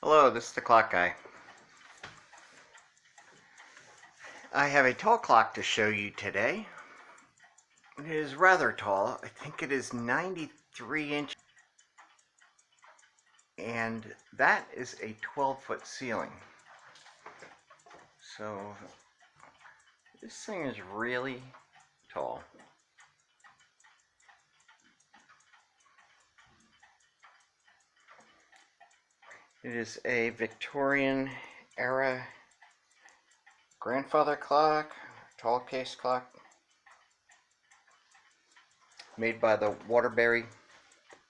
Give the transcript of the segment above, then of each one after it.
Hello, this is the clock guy. I have a tall clock to show you today. It is rather tall. I think it is 93 inches. And that is a 12-foot ceiling. So this thing is really tall. It is a Victorian era grandfather clock, tall case clock, made by the Waterbury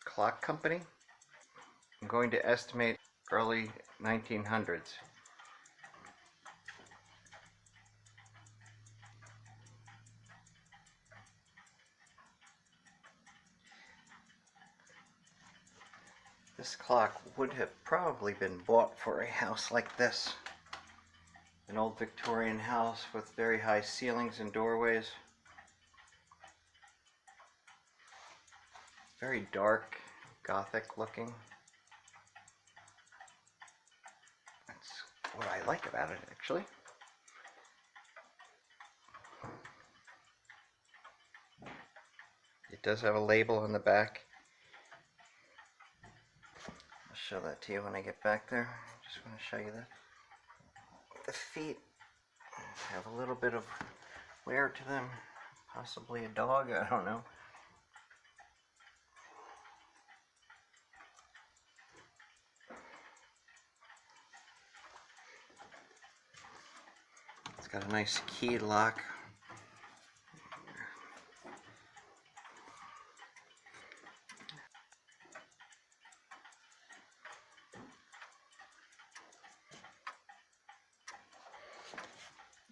Clock Company. I'm going to estimate early 1900s. This clock would have probably been bought for a house like this. An old Victorian house with very high ceilings and doorways. Very dark, Gothic looking. That's what I like about it, actually. It does have a label on the back. I'll show that to you when I get back there. Just want to show you that. The feet have a little bit of wear to them. Possibly a dog, I don't know. It's got a nice key lock.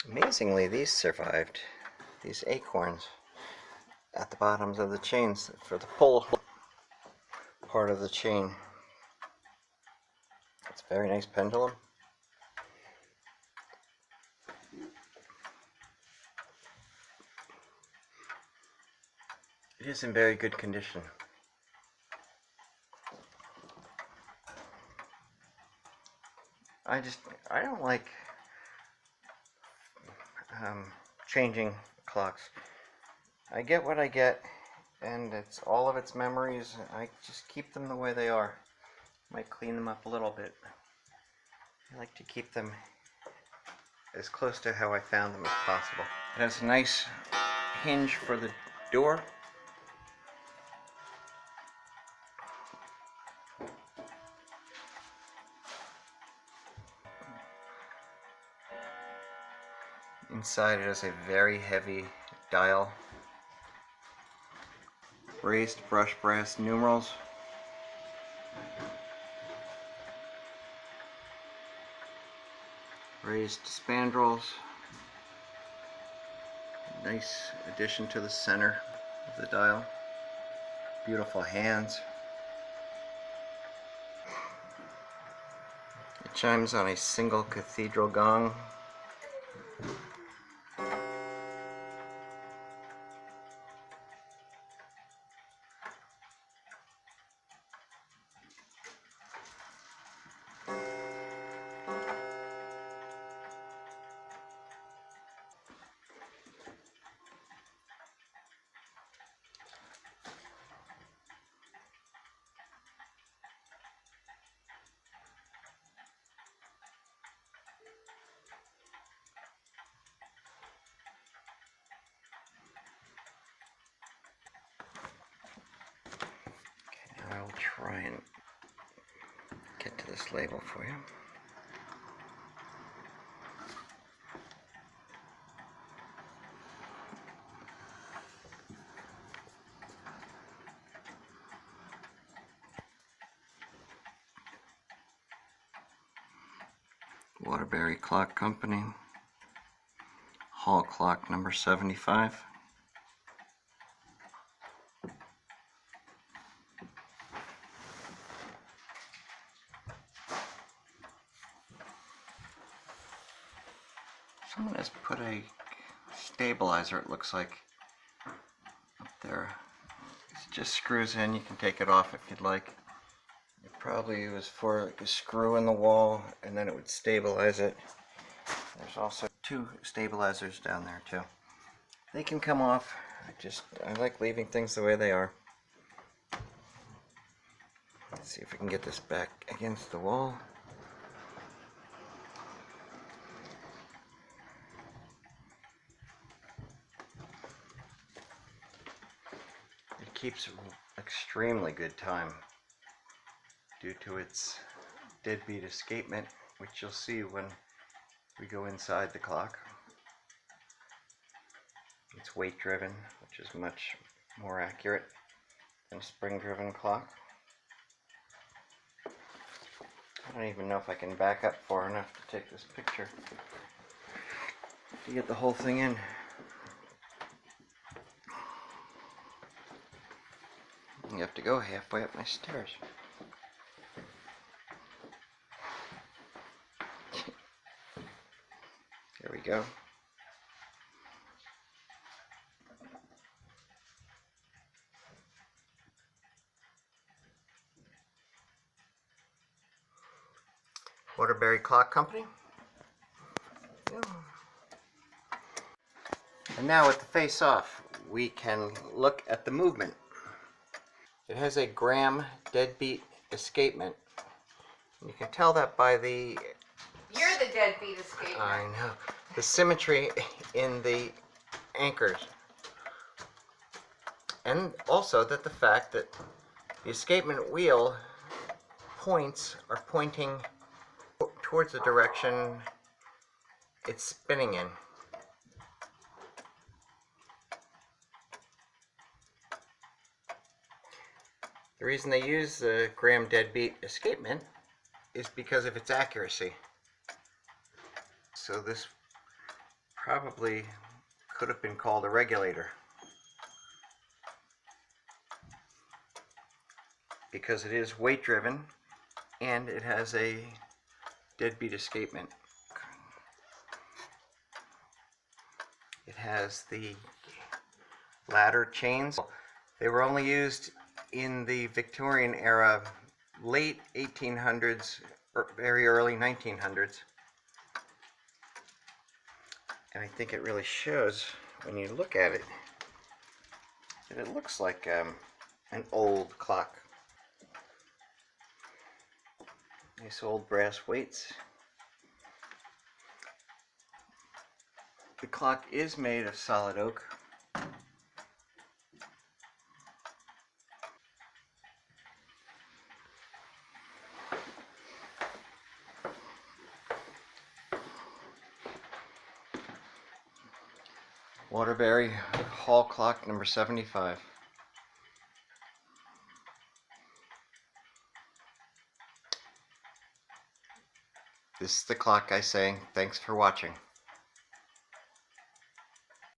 Amazingly, these survived. These acorns at the bottoms of the chains for the pull part of the chain. It's a very nice pendulum. It is in very good condition. I don't like changing clocks. I get what I get, and it's all of its memories. I just keep them the way they are. Might clean them up a little bit. I like to keep them as close to how I found them as possible. It has a nice hinge for the door. Inside it has a very heavy dial. Raised brushed brass numerals. Raised spandrels. Nice addition to the center of the dial. Beautiful hands. It chimes on a single cathedral gong. I'll try and get to this label for you. Waterbury Clock Company, Hall Clock number 75. Someone has put a stabilizer, it looks like, up there. It just screws in. You can take it off if you'd like. It probably was for a screw in the wall, and then it would stabilize it. There's also 2 stabilizers down there too. They can come off. I like leaving things the way they are. Let's see if we can get this back against the wall. It keeps extremely good time due to its deadbeat escapement, which you'll see when we go inside the clock. It's weight driven, which is much more accurate than a spring driven clock. I don't even know if I can back up far enough to take this picture to get the whole thing in. You have to go halfway up my stairs. There we go. Waterbury Clock Company. And now with the face off, we can look at the movement. It has a Graham deadbeat escapement. You can tell that by the... You're the deadbeat escapement. I know. The symmetry in the anchors. And also that the fact that the escapement wheel points are pointing towards the direction it's spinning in. The reason they use the Graham deadbeat escapement is because of its accuracy. So this probably could have been called a regulator, because it is weight driven and it has a deadbeat escapement. It has the ladder chains. They were only used in the Victorian era, late 1800s or very early 1900s. And I think it really shows when you look at it that it looks like an old clock. Nice old brass weights. The clock is made of solid oak. Waterbury Hall Clock number 75. This is the clock guy saying thanks for watching.